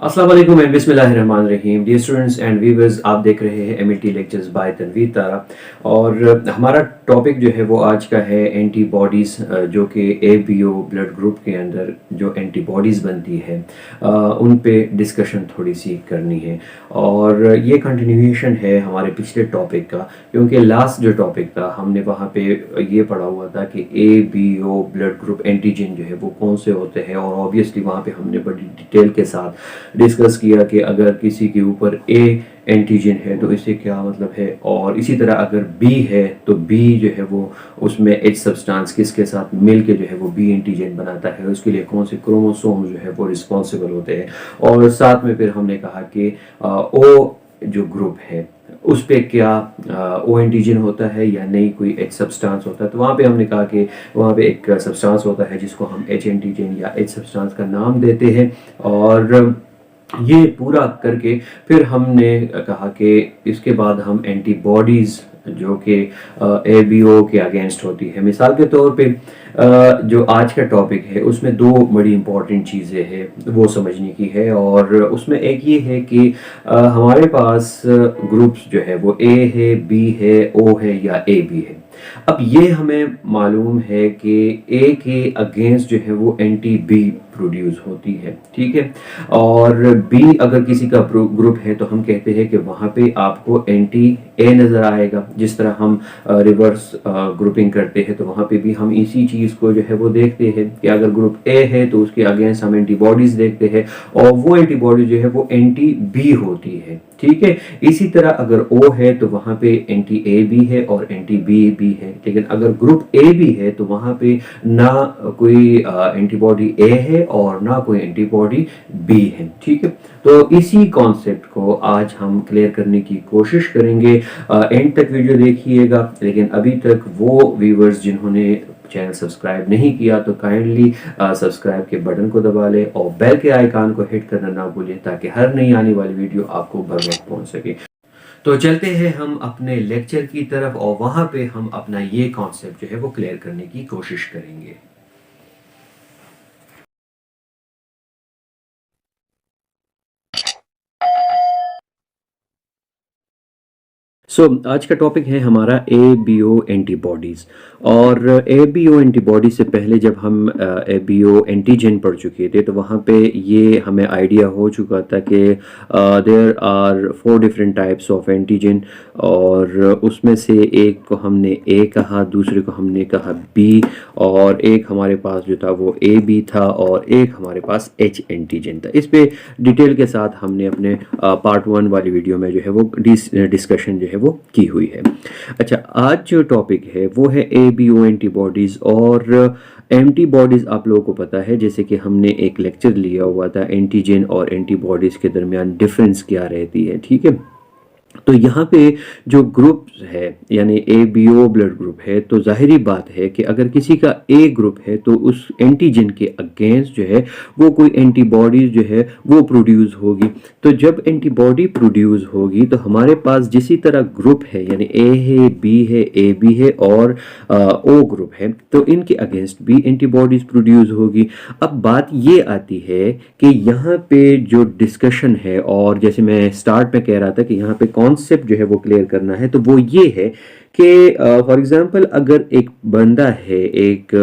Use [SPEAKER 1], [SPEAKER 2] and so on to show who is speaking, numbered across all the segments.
[SPEAKER 1] अस्सलाम वालेकुम एंड बिस्मिल्लाहिर्रहमानिर्रहीम। डियर स्टूडेंट्स एंड व्यूअर्स, आप देख रहे हैं एमईटी लेक्चर्स बाय तनवीर तारा। और हमारा टॉपिक जो है वो आज का है एंटीबॉडीज़, जो कि एबीओ ब्लड ग्रुप के अंदर जो एंटीबॉडीज़ बनती है उन पे डिस्कशन थोड़ी सी करनी है। और ये कंटिन्यूएशन है हमारे पिछले टॉपिक का, क्योंकि लास्ट जो टॉपिक था हमने वहाँ पे ये पढ़ा हुआ था कि एबीओ ब्लड ग्रुप एंटीजन जो है वो कौन से होते हैं। और ऑब्वियसली वहाँ पे हमने बड़ी डिटेल के साथ डिस्कस किया कि अगर किसी के ऊपर ए एंटीजन है तो इससे क्या मतलब है, और इसी तरह अगर बी है तो बी जो है वो उसमें एच सब्सटेंस किसके साथ मिल के जो है वो बी एंटीजन बनाता है, उसके लिए कौन से क्रोमोसोम जो है वो रिस्पॉन्सिबल होते हैं। और साथ में फिर हमने कहा कि ओ जो ग्रुप है उस पे क्या ओ एंटीजन होता है या नहीं, कोई एच सब्सटेंस होता है। तो वहाँ पे हमने कहा कि वहाँ पे एक सब्सटेंस होता है जिसको हम एच एंटीजन या एच सब्सटेंस का नाम देते हैं। और ये पूरा करके फिर हमने कहा कि इसके बाद हम एंटीबॉडीज़ जो कि एबीओ के अगेंस्ट होती है। मिसाल के तौर पे जो आज का टॉपिक है उसमें दो बड़ी इंपॉर्टेंट चीज़ें हैं वो समझने की है। और उसमें एक ये है कि हमारे पास ग्रुप्स जो है वो ए है, बी है, ओ है या ए बी है। अब ये हमें मालूम है कि ए के अगेंस्ट जो है वो एंटी बी प्रोड्यूस होती है, ठीक है। और बी अगर किसी का ग्रुप है तो हम कहते हैं कि वहाँ पे आपको एंटी ए नज़र आएगा। जिस तरह हम रिवर्स ग्रुपिंग करते हैं तो वहाँ पे भी हम इसी चीज़ को जो है वो देखते हैं कि अगर ग्रुप ए है तो उसके अगेंस्ट हम एंटीबॉडीज़ देखते हैं और वो एंटीबॉडी जो है वो एंटी बी होती है, ठीक है। इसी तरह अगर ओ है तो वहाँ पे एंटी ए भी है और एंटी बी भी है। लेकिन अगर ग्रुप ए भी है तो वहाँ पे ना कोई एंटीबॉडी ए है और ना कोई एंटीबॉडी बी है, ठीक है। तो इसी कॉन्सेप्ट को आज हम क्लियर करने की कोशिश करेंगे। एंड तक वीडियो देखिएगा। लेकिन अभी तक वो व्यूवर्स जिन्होंने चैनल सब्सक्राइब नहीं किया तो काइंडली सब्सक्राइब के बटन को दबा लें और बेल के आइकन को हिट करना ना भूलें ताकि हर नई आने वाली वीडियो आपको बर वक्त पहुंच सके। तो चलते हैं हम अपने लेक्चर की तरफ और वहां पे हम अपना ये कॉन्सेप्ट जो है वो क्लियर करने की कोशिश करेंगे। आज का टॉपिक है हमारा ए बी ओ एंटीबॉडीज़। और ए बी ओ एंटीबॉडी से पहले जब हम ए बी ओ एंटीजन पढ़ चुके थे तो वहाँ पे ये हमें आइडिया हो चुका था कि there are 4 different types of antigen. और उसमें से एक को हमने ए कहा, दूसरे को हमने कहा बी, और एक हमारे पास जो था वो ए बी था और एक हमारे पास एच एंटीजन था। इस पे डिटेल के साथ हमने अपने पार्ट 1 वाली वीडियो में जो है वो डिस्कशन जो है वो की हुई है। अच्छा, आज जो टॉपिक है वो है ए बी ओ एंटीबॉडीज़। और एंटीबॉडीज़ आप लोगों को पता है, जैसे कि हमने एक लेक्चर लिया हुआ था एंटीजन और एंटीबॉडीज़ के दरमियान डिफरेंस क्या रहती है, ठीक है। तो यहाँ पे जो ग्रुप है यानी A B O blood group है, तो जाहिरी बात है कि अगर किसी का ए ग्रुप है तो उस एंटीजन के अगेंस्ट जो है वो कोई एंटीबॉडी जो है वो प्रोड्यूस होगी। तो जब एंटीबॉडी प्रोड्यूस होगी तो हमारे पास जिसी तरह ग्रुप है यानी ए है, बी है, ए बी है और ओ ग्रुप है, तो इनके अगेंस्ट भी एंटीबॉडीज प्रोड्यूस होगी। अब बात ये आती है कि यहाँ पे जो डिस्कशन है, और जैसे मैं स्टार्ट में कह रहा था कि यहाँ पे कॉन्सेप्ट जो है वो क्लियर करना है, तो वो ये है कि फॉर एग्जांपल अगर एक बंदा है, एक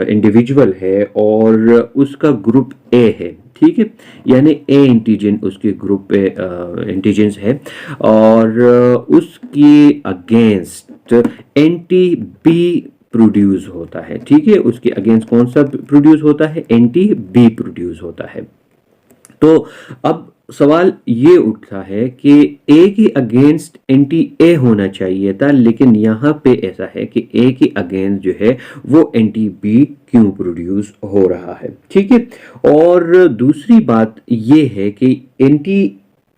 [SPEAKER 1] इंडिविजुअल है और उसका ग्रुप ए है, ठीक है, यानी ए एंटीजन उसके ग्रुप पे एंटीजन्स है, और उसकी अगेंस्ट एंटी बी प्रोड्यूस होता है, ठीक है। उसके अगेंस्ट कौन सा प्रोड्यूस होता है? एंटी बी प्रोड्यूस होता है। तो अब सवाल ये उठता है कि ए के अगेंस्ट एंटी ए होना चाहिए था, लेकिन यहाँ पे ऐसा है कि ए के अगेंस्ट जो है वो एंटी बी क्यों प्रोड्यूस हो रहा है, ठीक है। और दूसरी बात ये है कि एंटी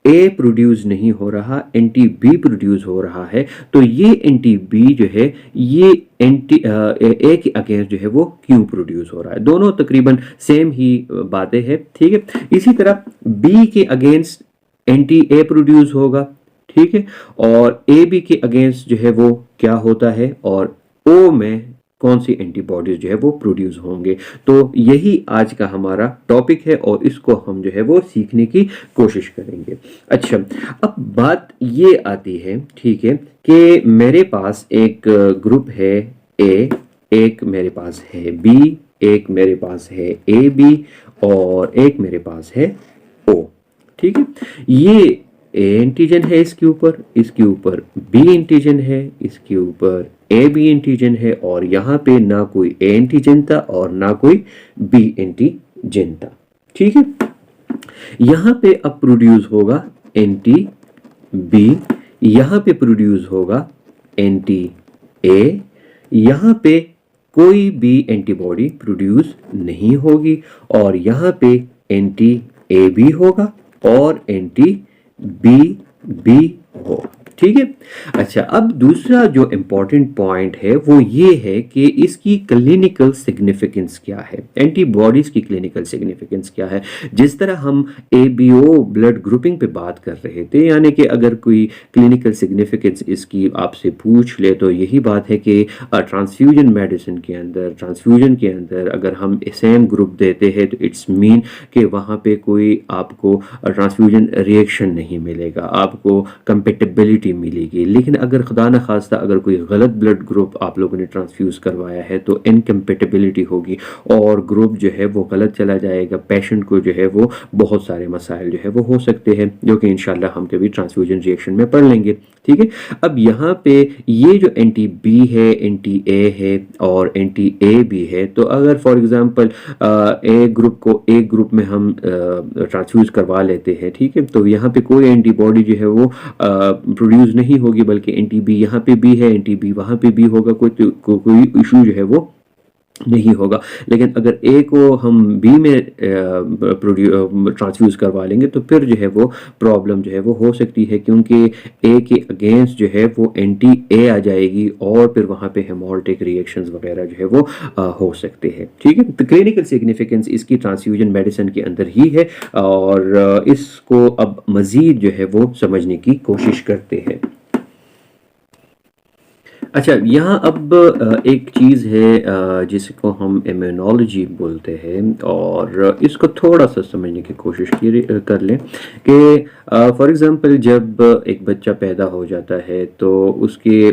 [SPEAKER 1] ए प्रोड्यूस नहीं हो रहा, एंटी बी प्रोड्यूस हो रहा है। तो ये एंटी बी जो है ये एंटी ए के अगेंस्ट जो है वो क्यों प्रोड्यूस हो रहा है। दोनों तकरीबन सेम ही बातें हैं, ठीक है। इसी तरह बी के अगेंस्ट एंटी ए प्रोड्यूस होगा, ठीक है, और ए बी के अगेंस्ट जो है वो क्या होता है, और ओ में कौन सी एंटीबॉडीज जो है वो प्रोड्यूस होंगे। तो यही आज का हमारा टॉपिक है और इसको हम जो है वो सीखने की कोशिश करेंगे। अच्छा, अब बात ये आती है, ठीक है, कि मेरे पास एक ग्रुप है ए, एक मेरे पास है बी, एक मेरे पास है ए बी और एक मेरे पास है ओ। ठीक है, ये ए एंटीजन है इसके ऊपर बी एंटीजन है, इसके ऊपर ए बी एंटीजन है और यहाँ पे ना कोई ए एंटीजन था और ना कोई बी एंटीजन था। ठीक है, यहाँ पे अब प्रोड्यूस होगा एंटी बी, यहाँ पे प्रोड्यूस होगा एंटी ए, यहाँ पे कोई भी एंटीबॉडी प्रोड्यूस नहीं होगी और यहाँ पे एंटी ए भी होगा और एंटी बी भी होगा। ठीक है, अच्छा, अब दूसरा जो इंपॉर्टेंट पॉइंट है वो ये है कि इसकी क्लिनिकल सिग्निफिकेंस क्या है, एंटीबॉडीज की क्लिनिकल सिग्निफिकेंस क्या है। जिस तरह हम एबीओ ब्लड ग्रुपिंग पे बात कर रहे थे, यानी कि अगर कोई क्लिनिकल सिग्निफिकेंस इसकी आपसे पूछ ले तो यही बात है कि ट्रांसफ्यूजन मेडिसिन के अंदर, ट्रांसफ्यूजन के अंदर अगर हम सेम ग्रुप देते हैं तो इट्स मीन कि वहाँ पे कोई आपको ट्रांसफ्यूजन रिएक्शन नहीं मिलेगा, आपको कंपेटिबिलिटी मिलेगी। लेकिन अगर खुदा न खास्ता अगर कोई गलत ब्लड ग्रुप आप लोगों ने ट्रांसफ्यूज करवाया है तो इनकम्पेटिबिलिटी होगी और ग्रुप जो है वो गलत चला जाएगा, पेशेंट को जो है वो बहुत सारे मसाइल जो है वो हो सकते हैं, जो कि इंशाल्लाह हम कभी ट्रांसफ्यूजन रिएक्शन में पढ़ लेंगे। ठीक है, अब यहाँ पे ये जो एंटी बी है, एंटी ए है और एंटी ए भी है, तो अगर फॉर एग्जांपल ए ग्रुप को ए ग्रुप में हम ट्रांसफ्यूज करवा लेते हैं, ठीक है, तो यहाँ पे कोई एंटीबॉडी जो है वो प्रोड्यूस नहीं होगी, बल्कि एंटी बी यहाँ पे भी है, एंटी बी वहाँ पे भी होगा, कोई इशू जो है वो नहीं होगा। लेकिन अगर ए को हम बी में ट्रांसफ्यूज करवा लेंगे तो फिर जो है वो प्रॉब्लम जो है वो हो सकती है, क्योंकि ए के अगेंस्ट जो है वो एंटी ए आ जाएगी और फिर वहाँ पे हेमोलिटिक रिएक्शंस वगैरह जो है वो हो सकते हैं। ठीक है, तो क्लिनिकल सिग्निफिकेंस इसकी ट्रांसफ्यूजन मेडिसिन के अंदर ही है और इसको अब मज़ीद जो है वो समझने की कोशिश करते हैं। अच्छा, यहाँ अब एक चीज़ है जिसको हम इम्यूनोलॉजी बोलते हैं और इसको थोड़ा सा समझने की कोशिश कर लें कि फॉर एग्ज़ाम्पल जब एक बच्चा पैदा हो जाता है तो उसके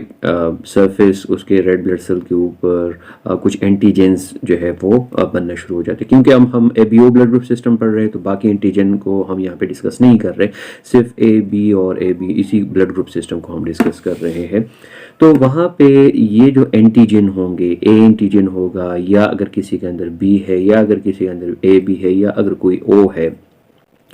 [SPEAKER 1] सरफेस, उसके रेड ब्लड सेल के ऊपर कुछ एंटीजेंस जो है वो बनना शुरू हो जाते हैं। क्योंकि हम एबीओ ब्लड ग्रुप सिस्टम पढ़ रहे हैं तो बाकी एंटीजन को हम यहाँ पे डिस्कस नहीं कर रहे, सिर्फ ए बी और ए बी इसी ब्लड ग्रुप सिस्टम को हम डिस्कस कर रहे हैं। तो वहाँ पे ये जो एंटीजन होंगे, ए एंटीजन होगा या अगर किसी के अंदर बी है या अगर किसी के अंदर ए बी है या अगर कोई ओ है,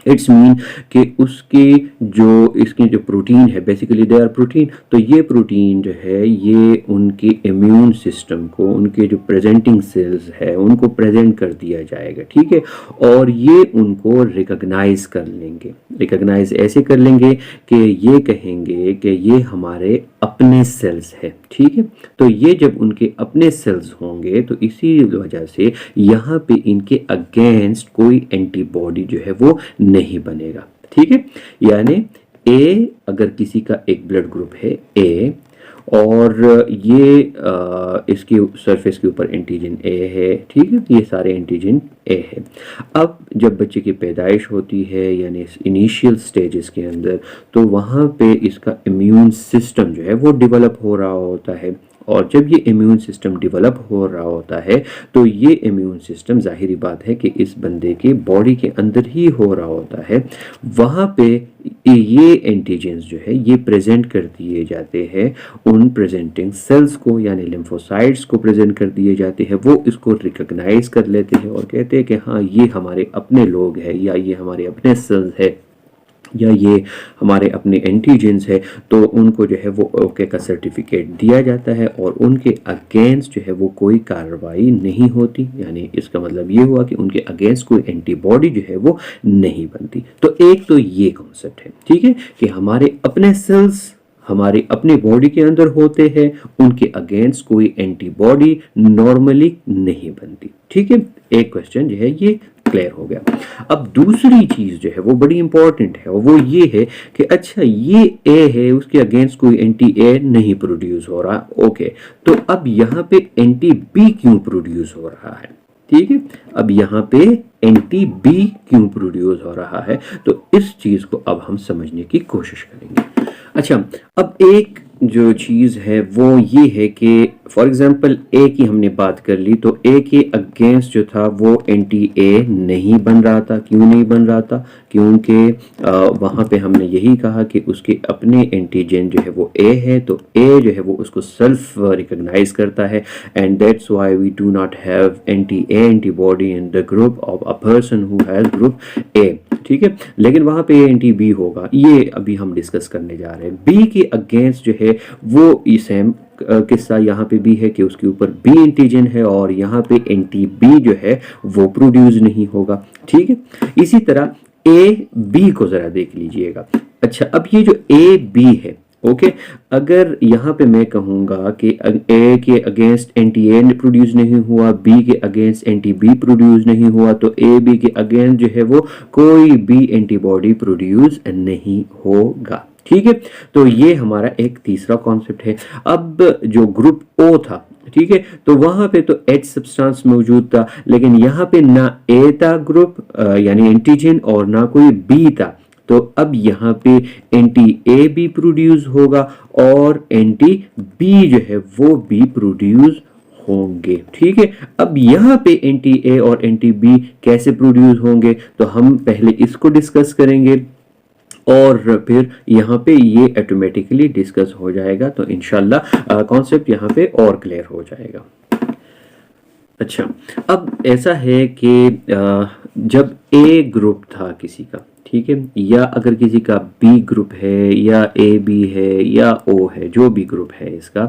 [SPEAKER 1] इट्स मीन कि उसकी जो इसकी जो प्रोटीन है, बेसिकली दे आर प्रोटीन, तो ये प्रोटीन जो है ये उनके इम्यून सिस्टम को, उनके जो प्रेजेंटिंग सेल्स है उनको प्रेजेंट कर दिया जाएगा। ठीक है, और ये उनको रिकॉग्नाइज कर लेंगे, रिकॉग्नाइज ऐसे कर लेंगे कि ये कहेंगे कि ये हमारे अपने सेल्स है। ठीक है, तो ये जब उनके अपने सेल्स होंगे तो इसी वजह से यहाँ पे इनके अगेंस्ट कोई एंटीबॉडी जो है वो नहीं बनेगा। ठीक है, यानी ए अगर किसी का एक ब्लड ग्रुप है ए और ये इसके सरफेस के ऊपर एंटीजन ए है, ठीक है, ये सारे एंटीजन ए है। अब जब बच्चे की पैदाइश होती है यानी इनिशियल स्टेजेस के अंदर, तो वहाँ पे इसका इम्यून सिस्टम जो है वो डेवलप हो रहा होता है और जब ये इम्यून सिस्टम डेवलप हो रहा होता है तो ये इम्यून सिस्टम जाहिरी बात है कि इस बंदे के बॉडी के अंदर ही हो रहा होता है। वहाँ पे ये एंटीजेंस जो है ये प्रेजेंट कर दिए जाते हैं उन प्रेजेंटिंग सेल्स को, यानी लिम्फोसाइट्स को प्रेजेंट कर दिए जाते हैं। वो इसको रिकॉग्नाइज कर लेते हैं और कहते हैं कि हाँ ये हमारे अपने लोग हैं या ये हमारे अपने सेल्स है या ये हमारे अपने एंटीजेंस है, तो उनको जो है वो ओके का सर्टिफिकेट दिया जाता है और उनके अगेंस्ट जो है वो कोई कार्रवाई नहीं होती। यानी इसका मतलब ये हुआ कि उनके अगेंस्ट कोई एंटीबॉडी जो है वो नहीं बनती। तो एक तो ये कॉन्सेप्ट है, ठीक है, कि हमारे अपने सेल्स हमारे अपने बॉडी के अंदर होते हैं, उनके अगेंस्ट कोई एंटीबॉडी नॉर्मली नहीं बनती। ठीक है, एक क्वेश्चन जो है ये क्लियर हो गया। अब दूसरी चीज जो है वो बड़ी इंपॉर्टेंट है और वो ये है कि अच्छा ये ए है, उसके अगेंस्ट कोई एंटी ए नहीं प्रोड्यूस हो रहा, ओके, तो अब यहाँ पे एंटी बी क्यों प्रोड्यूस हो रहा है? ठीक है, अब यहाँ पे एंटी बी क्यों प्रोड्यूस हो रहा है, तो इस चीज को अब हम समझने की कोशिश करेंगे। अच्छा, अब एक जो चीज़ है वो ये है कि फॉर एग्जांपल ए की हमने बात कर ली, तो ए के अगेंस्ट जो था वो एंटी ए नहीं बन रहा था। क्यों नहीं बन रहा था? क्योंकि वहाँ पे हमने यही कहा कि उसके अपने एंटीजन जो है वो ए है, तो ए जो है वो उसको सेल्फ रिकॉग्नाइज करता है, and that's why we do not have anti A antibody in the group of a person who has group A. ठीक है, लेकिन वहां पे एंटी बी होगा, ये अभी हम डिस्कस करने जा रहे हैं। बी के अगेंस्ट जो है वो सेम किस्सा यहाँ पे भी है कि उसके ऊपर बी एंटीजन है और यहाँ पे एंटी बी जो है वो प्रोड्यूस नहीं होगा। ठीक है, इसी तरह ए बी को जरा देख लीजिएगा। अच्छा, अब ये जो ए बी है, ओके, अगर यहाँ पे मैं कहूँगा कि ए के अगेंस्ट एंटी ए प्रोड्यूस नहीं हुआ, बी के अगेंस्ट एंटी बी प्रोड्यूस नहीं हुआ, तो ए बी के अगेंस्ट जो है वो कोई बी एंटीबॉडी प्रोड्यूस नहीं होगा। ठीक है, तो ये हमारा एक तीसरा कॉन्सेप्ट है। अब जो ग्रुप ओ था, ठीक है, तो वहां पे तो एच सब्सटेंस मौजूद था, लेकिन यहाँ पे ना ए था ग्रुप यानी एंटीजन और ना कोई बी था, तो अब यहाँ पे एंटी ए भी प्रोड्यूस होगा और एंटी बी जो है वो भी प्रोड्यूस होंगे। ठीक है, अब यहाँ पे एंटी ए और एंटी बी कैसे प्रोड्यूस होंगे, तो हम पहले इसको डिस्कस करेंगे और फिर यहाँ पे ये ऑटोमेटिकली डिस्कस हो जाएगा, तो इंशाल्लाह कॉन्सेप्ट यहाँ पे और क्लियर हो जाएगा। अच्छा, अब ऐसा है कि जब ए ग्रुप था किसी का, ठीक है, या अगर किसी का बी ग्रुप है या ए बी है या ओ है, जो भी ग्रुप है इसका,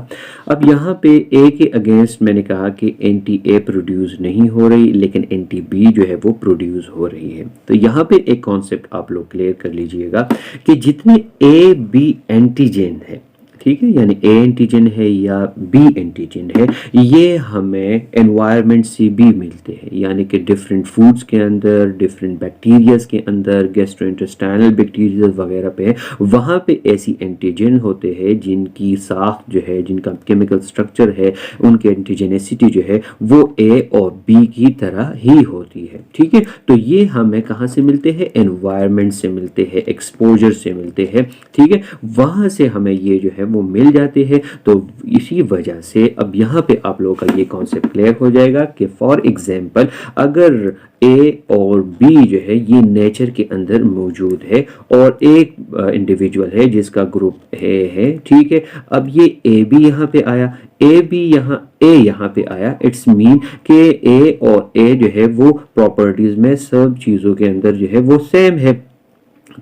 [SPEAKER 1] अब यहाँ पे ए के अगेंस्ट मैंने कहा कि एंटी ए प्रोड्यूस नहीं हो रही, लेकिन एंटी बी जो है वो प्रोड्यूस हो रही है। तो यहाँ पे एक कॉन्सेप्ट आप लोग क्लियर कर लीजिएगा कि जितने ए बी एंटीजन है, ठीक है, यानी ए एंटीजन है या बी एंटीजन है, ये हमें एनवायरनमेंट से भी मिलते हैं, यानी कि डिफरेंट फूड्स के अंदर, डिफरेंट बैक्टीरियाज के अंदर, गैस्ट्रोइंटेस्टाइनल बैक्टीरिया वगैरह पे, वहाँ पे ऐसी एंटीजन होते हैं जिनकी साख जो है, जिनका केमिकल स्ट्रक्चर है, उनकी एंटीजेनेसिटी जो है वो ए और बी की तरह ही होती है। ठीक है, तो ये हमें कहाँ से मिलते हैं? एनवायरनमेंट से मिलते हैं, एक्सपोजर से मिलते हैं। ठीक है, वहाँ से हमें ये जो है वो मिल जाते हैं। तो इसी वजह से अब यहाँ पे आप लोगों का ये कॉन्सेप्ट क्लियर हो जाएगा कि फॉर एग्जांपल अगर ए और बी जो है ये नेचर के अंदर मौजूद है और एक इंडिविजुअल है जिसका ग्रुप है, ठीक है, अब ये ए बी यहाँ पे आया, ए बी यहाँ पे आया, इट्स मीन कि ए और ए जो है वो प्रॉपर्टीज में सब चीज़ों के अंदर जो है वो सेम है।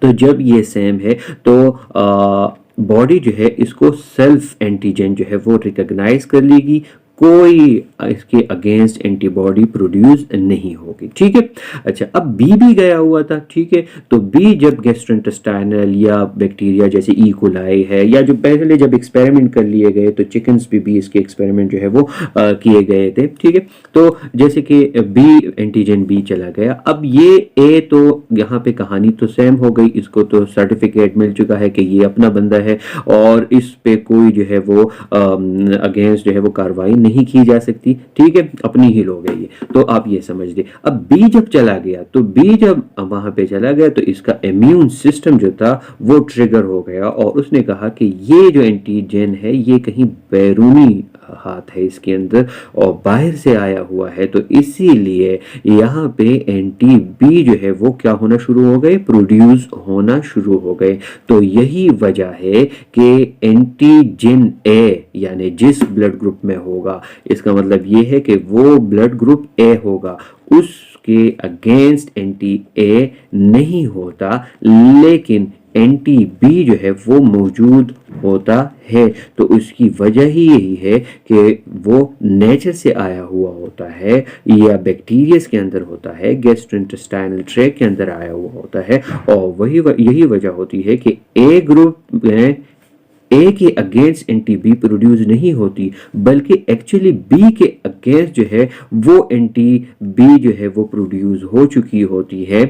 [SPEAKER 1] तो जब ये सेम है तो बॉडी जो है इसको सेल्फ एंटीजन जो है वो रिकॉग्नाइज कर लेगी, कोई इसके अगेंस्ट एंटीबॉडी प्रोड्यूस नहीं होगी। ठीक है, अच्छा, अब बी भी गया हुआ था, ठीक है, तो बी जब गैस्ट्रोइंटेस्टाइनल या बैक्टीरिया जैसे ई कोलाई है, या जो पहले जब एक्सपेरिमेंट कर लिए गए तो चिकन्स पे भी इसके एक्सपेरिमेंट जो है वो किए गए थे। ठीक है, तो जैसे कि बी एंटीजन बी चला गया, अब ये ए तो यहाँ पे कहानी तो सेम हो गई, इसको तो सर्टिफिकेट मिल चुका है कि ये अपना बंदा है और इस पे कोई जो है वो अगेंस्ट जो है वो कार्रवाई नहीं की जा सकती। ठीक है, अपनी ही लोग है ये, तो आप ये समझ लें। अब बी जब चला गया, तो बी जब वहां पे चला गया तो इसका इम्यून सिस्टम जो था वो ट्रिगर हो गया और उसने कहा कि ये जो एंटीजन है ये कहीं बैरूनी हाथ है इसके अंदर और बाहर से आया हुआ है, तो इसीलिए यहाँ पे एंटी बी जो है वो क्या होना शुरू हो गए? प्रोड्यूस होना शुरू हो गए। तो यही वजह है कि एंटीजन ए यानी जिस ब्लड ग्रुप में होगा, इसका मतलब ये है कि वो ब्लड ग्रुप ए होगा, उसके अगेंस्ट एंटी ए नहीं होता, लेकिन एंटी बी जो है वो मौजूद होता है। तो उसकी वजह ही यही है कि वो नेचर से आया हुआ होता है या बैक्टीरियाज के अंदर होता है, गैस्ट्रोइंटेस्टाइनल ट्रैक्ट के अंदर आया हुआ होता है, और यही वजह होती है कि ए ग्रुप में ए के अगेंस्ट एंटी बी प्रोड्यूस नहीं होती, बल्कि एक्चुअली बी के अगेंस्ट जो है वो एंटी बी जो है वो प्रोड्यूस हो चुकी होती है,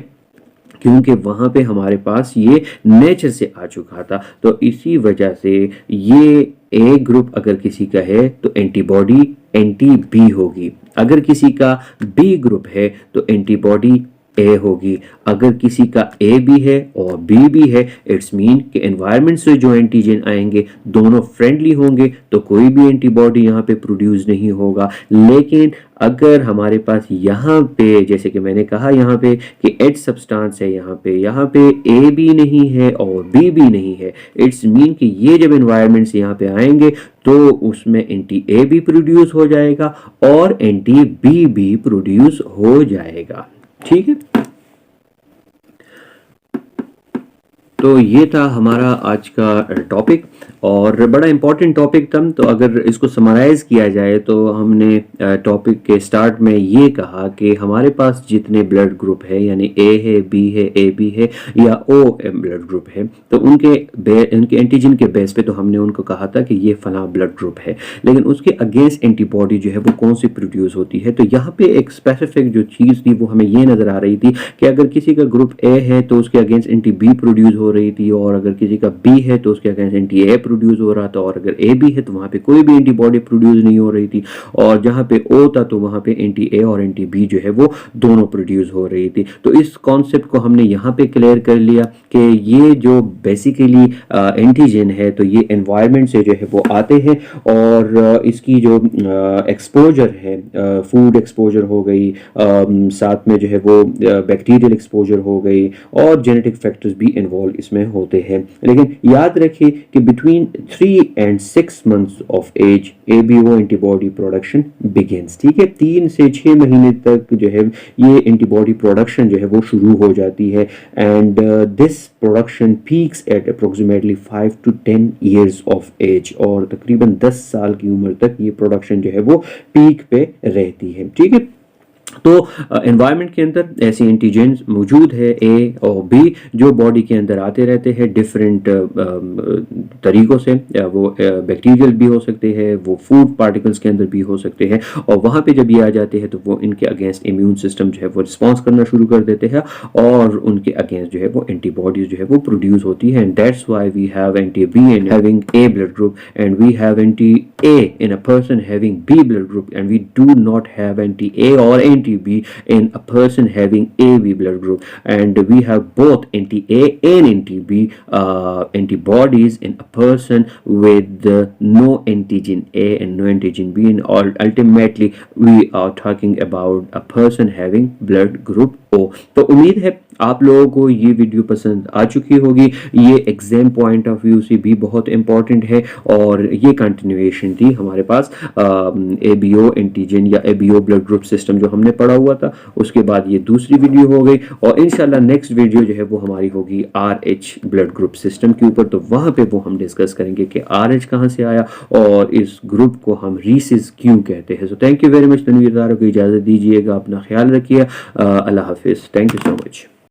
[SPEAKER 1] क्योंकि वहां पे हमारे पास ये नेचर से आ चुका था। तो इसी वजह से ये ए ग्रुप अगर किसी का है तो एंटीबॉडी एंटी बी होगी, अगर किसी का बी ग्रुप है तो एंटीबॉडी ए होगी, अगर किसी का ए भी है और बी भी है, इट्स मीन कि एनवायरनमेंट से जो एंटीजन आएंगे दोनों फ्रेंडली होंगे तो कोई भी एंटीबॉडी यहाँ पे प्रोड्यूस नहीं होगा। लेकिन अगर हमारे पास यहाँ पे जैसे कि मैंने कहा यहाँ पे कि एच सब्सटेंस है, यहाँ पे ए भी नहीं है और बी भी नहीं है, इट्स मीन कि ये जब एनवायरनमेंट से यहाँ पे आएंगे तो उसमें एंटी ए भी प्रोड्यूस हो जाएगा और एंटी बी भी प्रोड्यूस हो जाएगा। ठीक है, तो ये था हमारा आज का टॉपिक और बड़ा इंपॉर्टेंट टॉपिक था। तो अगर इसको समराइज किया जाए तो हमने टॉपिक के स्टार्ट में ये कहा कि हमारे पास जितने ब्लड ग्रुप है, यानी ए है, बी है, ए बी है या ओ ब्लड ग्रुप है, तो उनके एंटीजन के बेस पे तो हमने उनको कहा था कि ये फला ब्लड ग्रुप है, लेकिन उसके अगेंस्ट एंटीबॉडी जो है वो कौन सी प्रोड्यूस होती है। तो यहाँ पे एक स्पेसिफिक जो चीज़ थी वो हमें ये नज़र आ रही थी कि अगर किसी का ग्रुप ए है तो उसके अगेंस्ट एंटी बी प्रोड्यूस हो रही थी, और अगर किसी का बी है तो उसके अगेंस्ट एंटी ए प्रोड्यूस हो रहा था, और अगर ए बी है तो वहां पे कोई भी एंटीबॉडी प्रोड्यूस नहीं हो रही थी, और जहां पे ओ था तो वहां पे एंटी ए और एंटी बी जो है वो दोनों प्रोड्यूस हो रही थी। तो इस कॉन्सेप्ट को हमने यहाँ पे क्लियर कर लिया कि ये जो बेसिकली एंटीजन है तो ये एनवायरनमेंट से जो है वो आते हैं, और इसकी जो एक्सपोजर है, फूड एक्सपोजर हो गई, साथ में जो है वो बैक्टीरियल एक्सपोजर हो गई, और जेनेटिक फैक्टर्स भी इन्वॉल्व इसमें होते हैं। लेकिन याद रखिए कि between 3 and 6 months of age ABO antibody production begins. ठीक है, 3 से 6 महीने तक जो है ये एंटीबॉडी प्रोडक्शन जो है वो शुरू हो जाती है, and this production peaks at approximately 5 to 10 years of age, और तकरीबन 10 साल की उम्र तक ये प्रोडक्शन जो है वो पीक पे रहती है। ठीक है, तो एनवायरनमेंट के अंदर ऐसे एंटीजेंस मौजूद है ए और बी जो बॉडी के अंदर आते रहते हैं डिफरेंट तरीक़ों से, वो बैक्टीरियल भी हो सकते हैं, वो फूड पार्टिकल्स के अंदर भी हो सकते हैं, और वहाँ पे जब ये आ जाते हैं तो वो इनके अगेंस्ट इम्यून सिस्टम जो है वो रिस्पॉन्स करना शुरू कर देते हैं, और उनके अगेंस्ट जो है वो एंटीबॉडीज जो है वो प्रोड्यूस होती है, and that's why we have anti B and having a blood group, and we have anti A in a person having B blood group, and we do not have anti A और anti-B in a person having AB blood group, and we have both anti-A and anti-B antibodies in a person with no antigen A and no antigen B, and ultimately we are talking about a person having blood group O। तो उम्मीद है आप लोगों को ये video पसंद आ चुकी होगी। ये एग्जाम पॉइंट ऑफ व्यू से भी बहुत इंपॉर्टेंट है, और ये कंटिन्यूएशन थी हमारे पास एबीओ एंटीजन या एबीओ ब्लड ग्रुप सिस्टम जो हमने पढ़ा हुआ था, उसके बाद ये दूसरी वीडियो हो गई, और इंशाल्लाह नेक्स्ट वीडियो जो है वो हमारी होगी आरएच ब्लड ग्रुप सिस्टम के ऊपर। तो वहाँ पे वो हम डिस्कस करेंगे कि आरएच कहाँ से आया और इस ग्रुप को हम रीसिस क्यों कहते हैं। So thank you very much. Tanvir Dara को इजाज़त दीजिएगा, अपना ख्याल रखिए, अल्लाह हाफिज़, थैंक यू सो मच।